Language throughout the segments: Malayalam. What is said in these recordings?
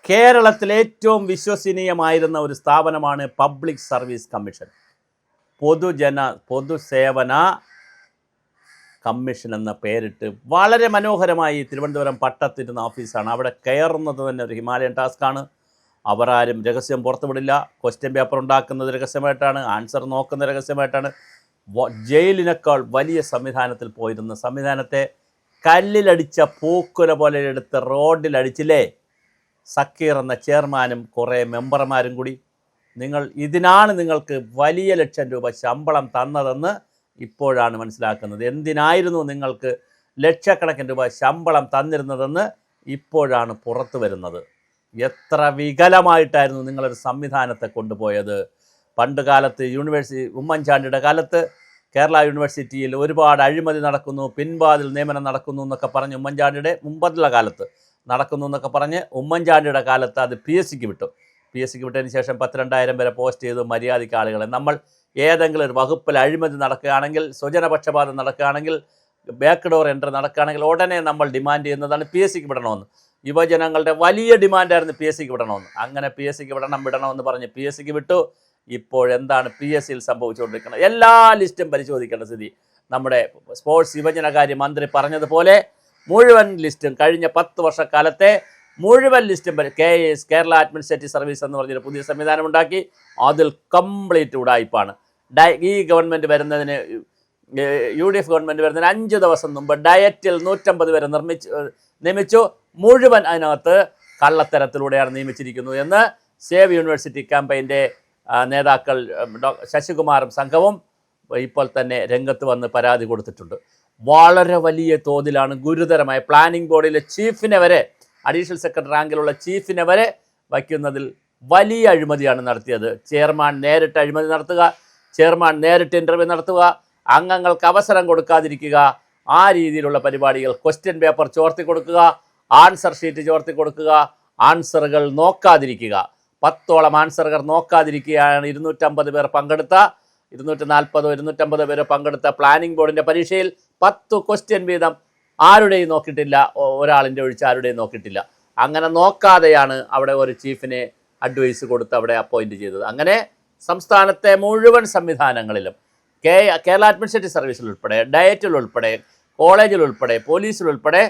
കേരളത്തിലെ ഏറ്റവും വിശ്വസനീയമായിരുന്ന ഒരു സ്ഥാപനമാണ് പബ്ലിക് സർവീസ് കമ്മീഷൻ. പൊതുസേവന കമ്മീഷൻ എന്ന പേരിട്ട് വളരെ മനോഹരമായി തിരുവനന്തപുരം പട്ടത്തിരുന്ന ഓഫീസാണ്. അവിടെ കയറുന്നത് തന്നെ ഒരു ഹിമാലയൻ ടാസ്ക്കാണ്. അവരാരും രഹസ്യം പുറത്തുവിടില്ല. ക്വസ്റ്റ്യൻ പേപ്പർ ഉണ്ടാക്കുന്നത് രഹസ്യമായിട്ടാണ്, ആൻസർ നോക്കുന്ന രഹസ്യമായിട്ടാണ്. ജയിലിനേക്കാൾ വലിയ സംവിധാനത്തിൽ പോയിരുന്ന സംവിധാനത്തെ കല്ലിലടിച്ച പൂക്കുല പോലെ എടുത്ത് റോഡിലടിച്ചില്ലേ സക്കീർ എന്ന ചെയർമാനും കുറേ മെമ്പർമാരും കൂടി. ഇതിനാണ് നിങ്ങൾക്ക് വലിയ ലക്ഷം രൂപ ശമ്പളം തന്നതെന്ന് ഇപ്പോഴാണ് മനസ്സിലാക്കുന്നത്. എന്തിനായിരുന്നു നിങ്ങൾക്ക് ലക്ഷക്കണക്കിന് രൂപ ശമ്പളം തന്നിരുന്നതെന്ന് ഇപ്പോഴാണ് പുറത്തു വരുന്നത്. എത്ര വികലമായിട്ടായിരുന്നു നിങ്ങളൊരു സംവിധാനത്തെ കൊണ്ടുപോയത്. പണ്ട് കാലത്ത് ഉമ്മൻചാണ്ടിയുടെ കാലത്ത് കേരള യൂണിവേഴ്സിറ്റിയിൽ ഒരുപാട് അഴിമതി നടക്കുന്നു, പിൻവാതിൽ നിയമനം നടക്കുന്നു എന്നൊക്കെ പറഞ്ഞ് ഉമ്മൻചാണ്ടിയുടെ മുമ്പത്തുള്ള കാലത്ത് നടക്കുന്നു എന്നൊക്കെ പറഞ്ഞ് ഉമ്മൻചാണ്ടിയുടെ കാലത്ത് അത് PSC വിട്ടു. PSC വിട്ടതിന് ശേഷം 10,000-2,000 വരെ പോസ്റ്റ് ചെയ്തു മര്യാദയ്ക്ക് ആളുകളെ. നമ്മൾ ഏതെങ്കിലും ഒരു വകുപ്പിൽ അഴിമതി നടക്കുകയാണെങ്കിൽ, സ്വജനപക്ഷപാതം നടക്കുകയാണെങ്കിൽ, ബാക്ക് ഡോർ എൻട്രി നടക്കുകയാണെങ്കിൽ ഉടനെ നമ്മൾ ഡിമാൻഡ് ചെയ്യുന്നതാണ് PSC വിടണമെന്ന്. യുവജനങ്ങളുടെ വലിയ ഡിമാൻഡായിരുന്നു PSC വിടണമെന്ന്. അങ്ങനെ PSC വിടണമെന്ന് പറഞ്ഞ് PSC വിട്ടു. ഇപ്പോഴെന്താണ് PSCയിൽ സംഭവിച്ചുകൊണ്ടിരിക്കുന്നത്? എല്ലാ ലിസ്റ്റും പരിശോധിക്കേണ്ട സ്ഥിതി. നമ്മുടെ സ്പോർട്സ് യുവജനകാര്യ മന്ത്രി പറഞ്ഞതുപോലെ മുഴുവൻ ലിസ്റ്റും കഴിഞ്ഞ 10 വർഷക്കാലത്തെ മുഴുവൻ ലിസ്റ്റും KAS കേരള അഡ്മിനിസ്ട്രേറ്റീവ് സർവീസ് എന്ന് പറഞ്ഞൊരു പുതിയ സംവിധാനം ഉണ്ടാക്കി. അതിൽ കംപ്ലീറ്റ് ഉടായിപ്പാണ്. ഈ ഗവൺമെൻറ് വരുന്നതിന് UDF ഗവൺമെൻറ് വരുന്നതിന് 5 ദിവസം മുമ്പ് ഡയറ്റിൽ 150 പേരെ നിയമിച്ചു. മുഴുവൻ അതിനകത്ത് കള്ളത്തരത്തിലൂടെയാണ് നിയമിച്ചിരിക്കുന്നത് എന്ന് സേവ് യൂണിവേഴ്സിറ്റി ക്യാമ്പയിൻ്റെ നേതാക്കൾ ശശികുമാറും സംഘവും ഇപ്പോൾ തന്നെ രംഗത്ത് വന്ന് പരാതി കൊടുത്തിട്ടുണ്ട്. വളരെ വലിയ തോതിലാണ് ഗുരുതരമായ പ്ലാനിംഗ് ബോർഡിലെ ചീഫിനെ വരെ, അഡീഷണൽ സെക്രട്ടറി റാങ്കിലുള്ള ചീഫിനെ വരെ വയ്ക്കുന്നതിൽ വലിയ അഴിമതിയാണ് നടത്തിയത്. ചെയർമാൻ നേരിട്ട് അഴിമതി നടത്തുക, ചെയർമാൻ നേരിട്ട് ഇൻ്റർവ്യൂ നടത്തുക, അംഗങ്ങൾക്ക് അവസരം കൊടുക്കാതിരിക്കുക, ആ രീതിയിലുള്ള പരിപാടികൾ. ക്വസ്റ്റ്യൻ പേപ്പർ ചോർത്തി കൊടുക്കുക, ആൻസർ ഷീറ്റ് ചോർത്തി കൊടുക്കുക, ആൻസറുകൾ നോക്കാതിരിക്കുക. 10ഓളം ആൻസറുകൾ നോക്കാതിരിക്കുകയാണ് 250 പേർ പങ്കെടുത്ത 240-250 പേര് പങ്കെടുത്ത പ്ലാനിംഗ് ബോർഡിൻ്റെ പരീക്ഷയിൽ 10 ക്വസ്റ്റ്യൻ വീതം ആരുടെയും നോക്കിയിട്ടില്ല, ഒരാളിൻ്റെ ഒഴിച്ച് ആരുടെയും നോക്കിയിട്ടില്ല. അങ്ങനെ നോക്കാതെയാണ് അവിടെ ഒരു ചീഫിനെ അഡ്വൈസ് കൊടുത്ത് അവിടെ അപ്പോയിൻറ്റ് ചെയ്തത്. അങ്ങനെ സംസ്ഥാനത്തെ മുഴുവൻ സംവിധാനങ്ങളിലും കേരള അഡ്മിനിസ്ട്രേറ്റീവ് സർവീസിലുൾപ്പെടെ, ഡയറ്റിലുൾപ്പെടെ, കോളേജിലുൾപ്പെടെ, പോലീസിലുൾപ്പെടെ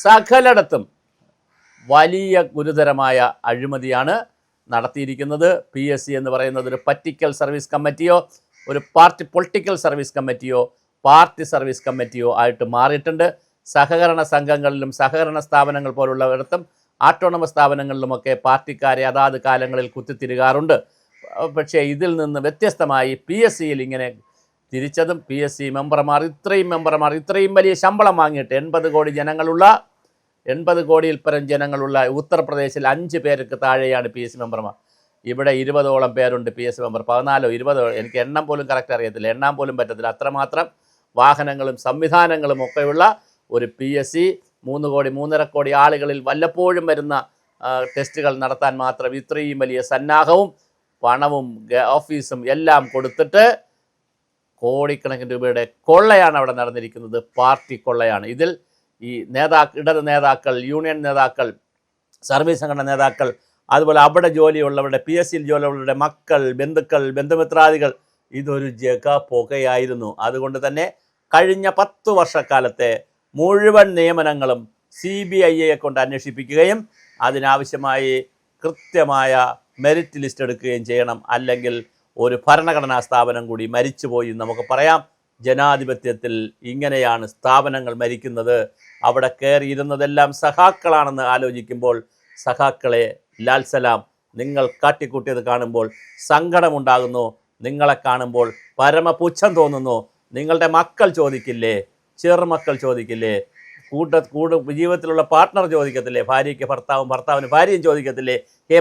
സകലയിടത്തും വലിയ ഗുരുതരമായ അഴിമതിയാണ് നടത്തിയിരിക്കുന്നത്. PSC എന്ന് പറയുന്നത് ഒരു പറ്റിക്കൽ സർവീസ് കമ്മിറ്റിയോ ഒരു പൊളിറ്റിക്കൽ സർവീസ് കമ്മിറ്റിയോ പാർട്ടി സർവീസ് കമ്മിറ്റിയോ ആയിട്ട് മാറിയിട്ടുണ്ട്. സഹകരണ സംഘങ്ങളിലും സഹകരണ സ്ഥാപനങ്ങൾ പോലുള്ളവരിടത്തും ആട്ടോണമസ് സ്ഥാപനങ്ങളിലുമൊക്കെ പാർട്ടിക്കാരെ അതാത് കാലങ്ങളിൽ കുത്തിത്തിരുകാറുണ്ട്. പക്ഷേ ഇതിൽ നിന്ന് വ്യത്യസ്തമായി PSCയിൽ ഇങ്ങനെ തിരിച്ചതും PSC മെമ്പർമാർ ഇത്രയും വലിയ ശമ്പളം വാങ്ങിയിട്ട് 80 കോടി ജനങ്ങളുള്ള 80 കോടിയിൽ പരം ജനങ്ങളുള്ള ഉത്തർപ്രദേശിൽ 5 പേർക്ക് താഴെയാണ് PSC മെമ്പർമാർ. ഇവിടെ 20ഓളം പേരുണ്ട് PSC മെമ്പർ. 14 20, എനിക്ക് എണ്ണം പോലും കറക്റ്റ് അറിയത്തില്ല, എണ്ണാൻ പോലും പറ്റത്തില്ല. അത്രമാത്രം വാഹനങ്ങളും സംവിധാനങ്ങളും ഒക്കെയുള്ള ഒരു PSC 3 കോടി 3.5 കോടി ആളുകളിൽ വല്ലപ്പോഴും വരുന്ന ടെസ്റ്റുകൾ നടത്താൻ മാത്രം ഇത്രയും വലിയ സന്നാഹവും പണവും ഓഫീസും എല്ലാം കൊടുത്തിട്ട് കോടിക്കണക്കിന് രൂപയുടെ കൊള്ളയാണ് അവിടെ നടന്നിരിക്കുന്നത്. പാർട്ടി കൊള്ളയാണ്. ഇതിൽ ഈ ഇടത് നേതാക്കൾ, യൂണിയൻ നേതാക്കൾ, സർവീസ് സംഘടന നേതാക്കൾ, അതുപോലെ അവിടെ ജോലിയുള്ളവരുടെ PSCയിൽ ജോലിയുള്ളവരുടെ മക്കൾ, ബന്ധുക്കൾ, ബന്ധുമിത്രാദികൾ, ഇതൊരു പുകയായിരുന്നു. അതുകൊണ്ട് തന്നെ കഴിഞ്ഞ 10 വർഷക്കാലത്തെ മുഴുവൻ നിയമനങ്ങളും CBIയെ കൊണ്ട് അന്വേഷിപ്പിക്കുകയും അതിനാവശ്യമായി കൃത്യമായ മെറിറ്റ് ലിസ്റ്റ് എടുക്കുകയും ചെയ്യണം. അല്ലെങ്കിൽ ഒരു ഭരണഘടനാ സ്ഥാപനം കൂടി മരിച്ചുപോയി നമുക്ക് പറയാം. ജനാധിപത്യത്തിൽ ഇങ്ങനെയാണ് സ്ഥാപനങ്ങൾ മരിക്കുന്നത്. അവിടെ കയറിയിരുന്നതെല്ലാം സഖാക്കളാണെന്ന് ആലോചിക്കുമ്പോൾ, സഖാക്കളെ ലാൽ സലാം, നിങ്ങൾ കാട്ടിക്കൂട്ടിയത് കാണുമ്പോൾ സങ്കടമുണ്ടാകുന്നു. നിങ്ങളെ കാണുമ്പോൾ പരമപുച്ഛം തോന്നുന്നു. നിങ്ങളുടെ മക്കൾ ചോദിക്കില്ലേ, ചെറുമക്കൾ ചോദിക്കില്ലേ, ജീവിതത്തിലുള്ള പാർട്ട്ണർ ചോദിക്കത്തില്ലേ, ഭാര്യയ്ക്ക് ഭർത്താവും ഭർത്താവിന് ഭാര്യയും ചോദിക്കത്തില്ലേ,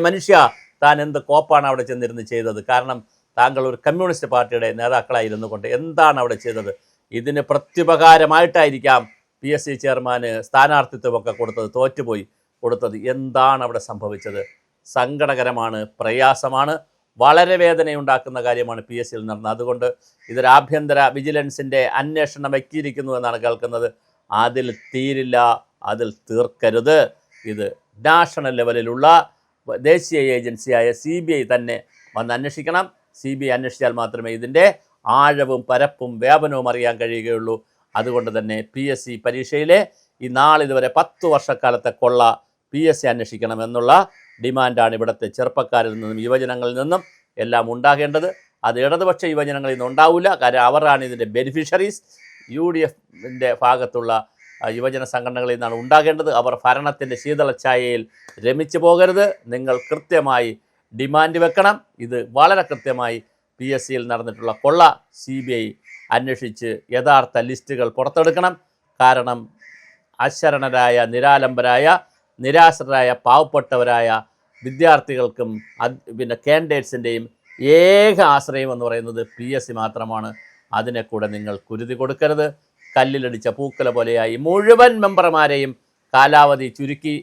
മനുഷ്യ താൻ എന്ത് കോപ്പാണ് അവിടെ ചെന്നിരുന്ന് ചെയ്തത്? കാരണം താങ്കൾ ഒരു കമ്മ്യൂണിസ്റ്റ് പാർട്ടിയുടെ നേതാക്കളായിരുന്നു കൊണ്ട് എന്താണ് അവിടെ ചെയ്തത്? ഇതിന് പ്രത്യുപകാരമായിട്ടായിരിക്കാം PSC ചെയർമാന് സ്ഥാനാർത്ഥിത്വമൊക്കെ കൊടുത്തത്, തോറ്റുപോയി കൊടുത്തത്. എന്താണ് അവിടെ സംഭവിച്ചത്? സങ്കടകരമാണ്, പ്രയാസമാണ്, വളരെ വേദനയുണ്ടാക്കുന്ന കാര്യമാണ് PSCയിൽ നടന്നത്. അതുകൊണ്ട് ഇതൊരു ആഭ്യന്തര വിജിലൻസിൻ്റെ അന്വേഷണം വയ്ക്കിയിരിക്കുന്നു എന്നാണ് കേൾക്കുന്നത്. അതിൽ തീരില്ല, അതിൽ തീർക്കരുത്. ഇത് നാഷണൽ ലെവലിലുള്ള ദേശീയ ഏജൻസിയായ CBI തന്നെ വന്ന് അന്വേഷിക്കണം. CBI അന്വേഷിച്ചാൽ മാത്രമേ ഇതിൻ്റെ ആഴവും പരപ്പും വ്യാപനവും അറിയാൻ കഴിയുകയുള്ളൂ. അതുകൊണ്ട് തന്നെ PSC പരീക്ഷയിലെ ഈ നാളിതുവരെ 10 വർഷക്കാലത്തെ കൊള്ള PSC അന്വേഷിക്കണം എന്നുള്ള ഡിമാൻഡാണ് ഇവിടുത്തെ ചെറുപ്പക്കാരിൽ നിന്നും യുവജനങ്ങളിൽ നിന്നും എല്ലാം ഉണ്ടാകേണ്ടത്. അത് ഇടതുപക്ഷ യുവജനങ്ങളിൽ നിന്ന് ഉണ്ടാവില്ല. കാരണം അവരാണ് ഇതിൻ്റെ ബെനിഫിഷ്യറീസ്. UDFൻ്റെ ഭാഗത്തുള്ള യുവജന സംഘടനകളിൽ നിന്നാണ് ഉണ്ടാകേണ്ടത്. അവർ ഭരണത്തിൻ്റെ ശീതളഛായയിൽ രമിച്ചു പോകരുത്. നിങ്ങൾ കൃത്യമായി ഡിമാൻഡ് വെക്കണം. ഇത് വളരെ കൃത്യമായി PSCയിൽ നടന്നിട്ടുള്ള കൊള്ള CBI അന്വേഷിച്ച് യഥാർത്ഥ ലിസ്റ്റുകൾ പുറത്തെടുക്കണം. കാരണം അശരണരായ, നിരാലംബരായ, നിരാശ്രരായ, പാവപ്പെട്ടവരായ വിദ്യാർത്ഥികൾക്കും കാൻഡിഡേറ്റ്സിൻ്റെയും ഏക ആശ്രയം എന്ന് പറയുന്നത് PSC മാത്രമാണ്. അതിനെ കൂടെ നിങ്ങൾ കുരുതി കൊടുക്കരുത്. കല്ലിലടിച്ച പൂക്കല പോലെയായി മുഴുവൻ മെമ്പർമാരെയും കാലാവധി ചുരുക്കി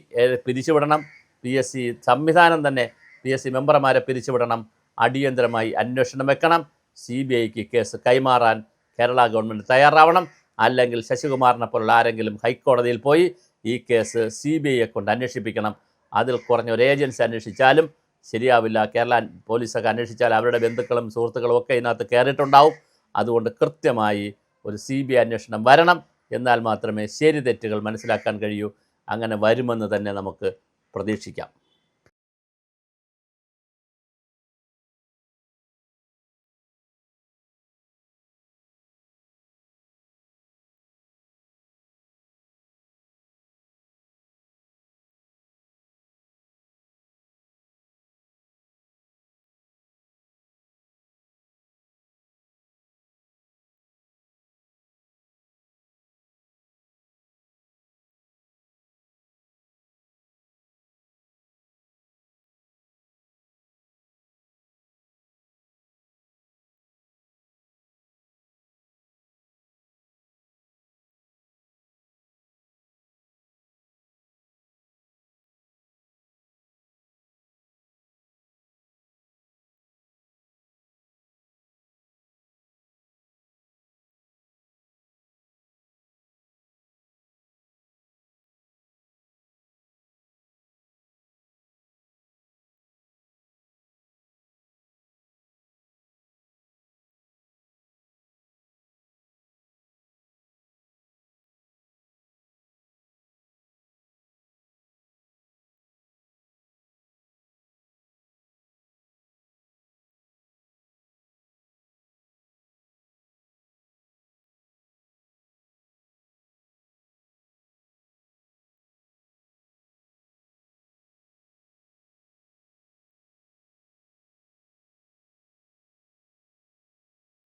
പിരിച്ചുവിടണം. PSC സംവിധാനം തന്നെ PSC മെമ്പർമാരെ പിരിച്ചുവിടണം. അടിയന്തരമായി അന്വേഷണം വെക്കണം. CBIക്ക് കേസ് കൈമാറാൻ കേരള ഗവൺമെൻറ് തയ്യാറാവണം. അല്ലെങ്കിൽ ശശികുമാറിനെ പോലുള്ള ആരെങ്കിലും ഹൈക്കോടതിയിൽ പോയി ഈ കേസ് CBIയെ കൊണ്ട് അന്വേഷിപ്പിക്കണം. അതിൽ കുറഞ്ഞ ഒരു ഏജൻസി അന്വേഷിച്ചാലും ശരിയാവില്ല. കേരള പോലീസൊക്കെ അന്വേഷിച്ചാൽ അവരുടെ ബന്ധുക്കളും സുഹൃത്തുക്കളും ഒക്കെ ഇതിനകത്ത് കയറിയിട്ടുണ്ടാവും. അതുകൊണ്ട് കൃത്യമായി ഒരു CBI അന്വേഷണം വരണം. എന്നാൽ മാത്രമേ ശരി തെറ്റുകൾ മനസ്സിലാക്കാൻ കഴിയൂ. അങ്ങനെ വരുമെന്ന് തന്നെ നമുക്ക് പ്രതീക്ഷിക്കാം.